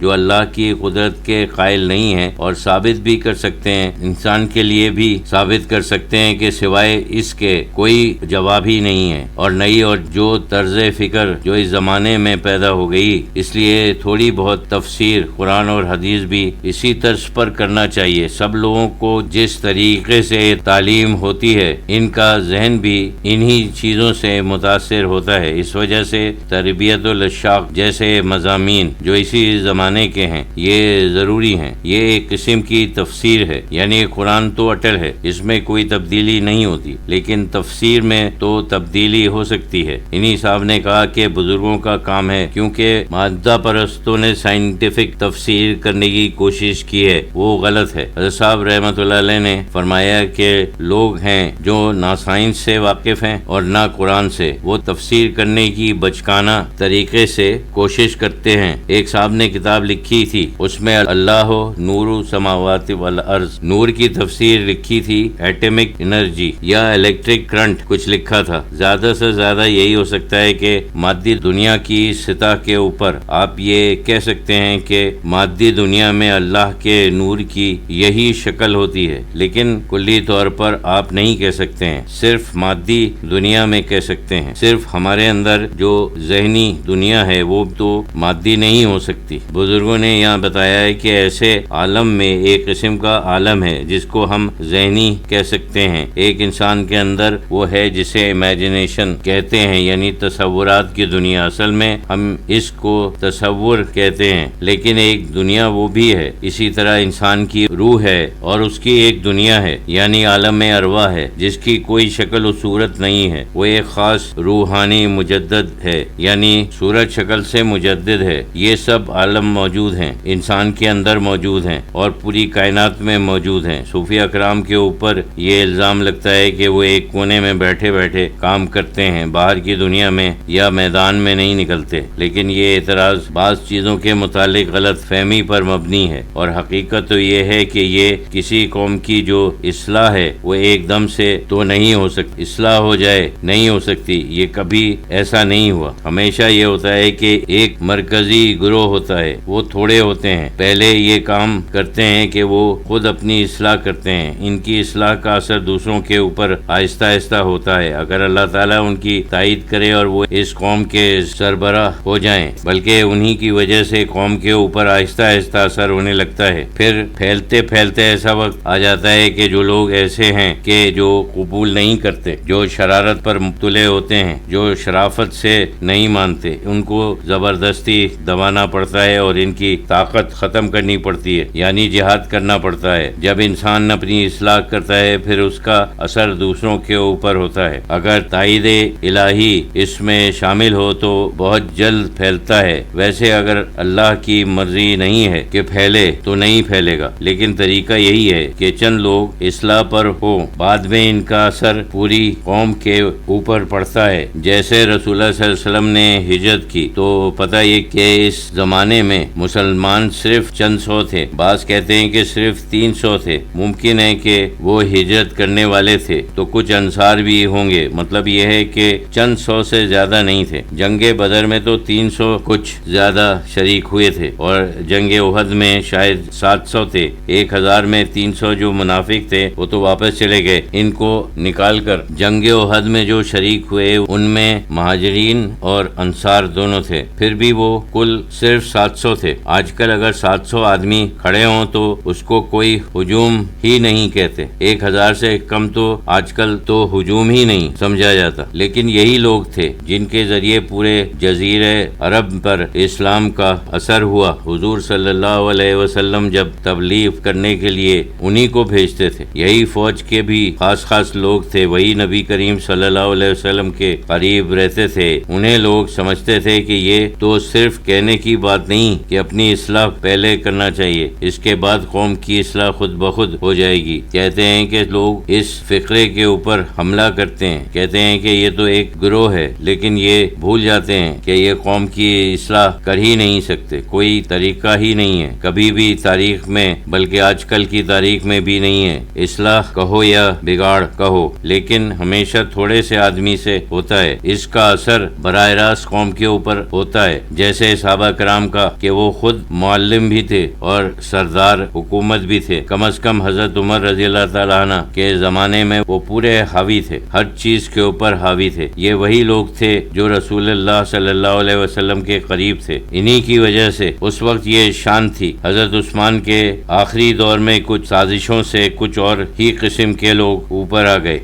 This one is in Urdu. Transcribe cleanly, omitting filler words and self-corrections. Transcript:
جو اللہ کی قدرت کے قائل نہیں ہیں اور ثابت بھی کر سکتے ہیں، انسان کے لیے بھی ثابت کر سکتے ہیں کہ سوائے اس کے کوئی جواب ہی نہیں ہے اور نئی اور جو طرز فکر جو اس زمانے میں پیدا ہو گئی، اس لیے تھوڑی بہت تفسیر قرآن اور حدیث بھی اسی طرز پر کرنا چاہیے۔ سب لوگوں کو جس طریقے سے تعلیم ہوتی ہے، ان کا ذہن بھی انہی چیزوں سے متاثر ہوتا ہے۔ اس وجہ سے تربیت الاشاق جیسے مضامین جو اسی زمانے کے ہیں، یہ ضروری ہیں۔ یہ ایک قسم کی تفسیر ہے، یعنی قرآن تو اٹل ہے، اس میں کوئی تبدیلی نہیں ہوتی، لیکن تفسیر میں تو تبدیلی ہو سکتی ہے۔ انہی صاحب نے کہا کہ بزرگوں کا کام ہے، کیونکہ مادہ پرستوں نے سائنٹیفک تفسیر کرنے کی کوشش کی ہے، وہ غلط ہے۔ حضرت صاحب رحمۃ اللہ علیہ نے فرمایا کہ لوگ ہیں جو نہ سائنس سے واقف ہیں اور نہ قرآن سے، وہ تفسیر کرنے کی بچکانہ طریقے سے کوشش کرتے ہیں۔ ایک صاحب نے کتاب لکھی تھی، اس میں اللہ نور السماوات والارض، نور کی تفسیر لکھی تھی ایٹمک انرجی یا الیکٹرک کرنٹ کچھ لکھا تھا۔ زیادہ سے زیادہ یہی ہو سکتا ہے کہ مادی دنیا کی سطح کے اوپر آپ یہ کہہ سکتے ہیں کہ مادی دنیا میں اللہ کے نور کی یہی شکل ہوتی ہے، لیکن کلی طور پر آپ نہیں کہہ سکتے ہیں، صرف مادی دنیا میں کہہ سکتے ہیں۔ صرف ہمارے اندر جو ذہنی دنیا ہے وہ تو مادی نہیں ہو سکتی۔ بزرگوں نے یہاں بتایا ہے کہ ایسے عالم میں ایک قسم کا عالم ہے جس کو ہم ذہنی کہہ سکتے ہیں۔ ایک انسان کے اندر وہ ہے جسے امیجنیشن کہتے ہیں، یعنی تصورات کی دنیا۔ اصل میں ہم اس کو تصور کہتے ہیں، لیکن ایک دنیا وہ بھی ہے۔ اسی طرح انسان کی روح ہے اور اس کی ایک دنیا ہے، یعنی عالم ارواح ہے، جس کی کوئی شکل و صورت نہیں ہے۔ وہ ایک خاص روحانی مجدد ہے، یعنی صورت شکل سے مجدد ہے۔ یہ سب عالم موجود ہیں، انسان کے اندر موجود ہیں اور پوری کائنات میں موجود ہیں۔ صوفیہ کرام کے اوپر یہ الزام لگتا ہے کہ وہ ایک کونے میں بیٹھے بیٹھے کام کرتے ہیں، باہر کی دنیا میں یا میدان میں نہیں نکلتے، لیکن یہ اعتراض بعض چیزوں کے متعلق غلط فہمی پر مبنی ہے، اور حقیقت تو یہ ہے کہ یہ کسی قوم کی جو اصلاح ہے وہ ایک دم سے تو نہیں ہو سکتی، اصلاح ہو جائے نہیں ہو سکتی، یہ کبھی ایسا نہیں ہوا۔ ہمیشہ یہ ہوتا ہے کہ ایک مرکزی گروہ ہوتا ہے، وہ تھوڑے ہوتے ہیں، پہلے یہ کام کرتے ہیں کہ وہ خود اپنی اصلاح کرتے ہیں۔ ان کی اصلاح کا اثر دوسروں کے اوپر آہستہ آہستہ ہوتا ہے۔ اگر اللہ تعالیٰ ان کی تائید کرے اور وہ اس قوم کے سربراہ ہو جائیں، بلکہ انہی کی وجہ سے قوم کے اوپر آہستہ آہستہ اثر ہونے لگتا ہے، پھر پھیلتے پھیلتے ایسا وقت آ جاتا ہے کہ جو لوگ ایسے ہیں کہ جو قبول نہیں کرتے، جو شرارت پر مبتلے ہوتے ہیں، جو شرافت سے نہیں مانتے، ان کو زبردستی دبانا پڑتا ہے اور ان کی طاقت ختم کرنی پڑتی ہے، یعنی جہاد کرنا پڑتا ہے۔ جب انسان اپنی اصلاح کرتا ہے پھر اس کا اثر دوسروں کے اوپر ہوتا ہے۔ اگر تائید الہی اس میں شامل ہو تو بہت جلد پھیلتا ہے۔ ویسے اگر اللہ کی مرضی نہیں ہے کہ پھیلے تو نہیں پھیلے گا، لیکن طریقہ یہی ہے کہ چند لوگ اصلاح پر ہو، بعد میں ان کا اثر پوری قوم کے اوپر پڑتا ہے۔ جیسے رسول اللہ صلی اللہ علیہ وسلم نے ہجرت کی تو پتہ یہ کہ اس زمانے میں مسلمان صرف چند سو تھے، بعض کہتے ہیں کہ صرف 300 تھے۔ ممکن ہے کہ وہ ہجرت کرنے والے تھے تو کچھ انصار بھی ہوں گے، مطلب یہ ہے کہ چند سو سے زیادہ نہیں تھے۔ جنگ بدر میں تو 300 کچھ زیادہ شریک ہوئے تھے، اور جنگ احد میں شاید 700 تھے۔ 1000 میں 300 جو منافق تھے وہ تو واپس چلے گئے۔ ان کو نکال کر جنگ احد میں جو شریک ہوئے ان میں مہاجرین اور انصار دونوں تھے، پھر بھی وہ کل صرف 700 تھے۔ آج کل اگر 700 آدمی کھڑے ہوں تو اس کو کوئی ہجوم ہی نہیں کہتے، 1000 سے کم تو آج کل تو ہجوم ہی نہیں سمجھا جاتا۔ لیکن یہی لوگ تھے جن کے ذریعے پورے جزیرہ عرب پر اسلام کا اثر ہوا۔ حضور صلی اللہ علیہ وسلم جب تبلیغ کرنے کے لیے انہی کو بھیجتے تھے۔ یہی فوج کے بھی خاص لوگ تھے، وہی نبی کریم صلی اللہ علیہ وسلم کے قریب رہتے تھے۔ انہیں لوگ سمجھتے تھے کہ یہ تو صرف کہنے کی بات نہیں کہ اپنی اصلاح پہلے کرنا چاہیے، اس کے بعد قوم کی اصلاح خود بخود ہو جائے گی۔ کہتے ہیں کہ لوگ اس فقرے کے اوپر حملہ کرتے ہیں، کہتے ہیں کہ یہ تو ایک گروہ ہے، لیکن یہ بھول جاتے ہیں کہ یہ قوم کی اصلاح کر ہی نہیں سکتے، کوئی طریقہ ہی نہیں ہے، کبھی بھی تاریخ میں، بلکہ آج کل کی تاریخ میں بھی نہیں ہے۔ اصلاح کہو یا بگاڑ کہو، لیکن ہمیشہ تھوڑے سے آدمی سے ہوتا ہے، اس کا اثر براہ راست قوم کے اوپر ہوتا ہے۔ جیسے صحابہ کرام کا کہ کہ وہ خود معلم بھی تھے اور سردار حکومت بھی تھے. کم از کم حضرت عمر رضی اللہ تعالیٰ عنہ کے زمانے میں وہ پورے حاوی تھے، ہر چیز کے اوپر حاوی تھے. یہ وہی لوگ تھے جو رسول اللہ صلی اللہ علیہ وسلم کے قریب تھے. انہی کی وجہ سے اس وقت یہ شان تھی. حضرت عثمان کے آخری دور میں کچھ سازشوں سے کچھ اور ہی قسم کے لوگ اوپر آ گئے.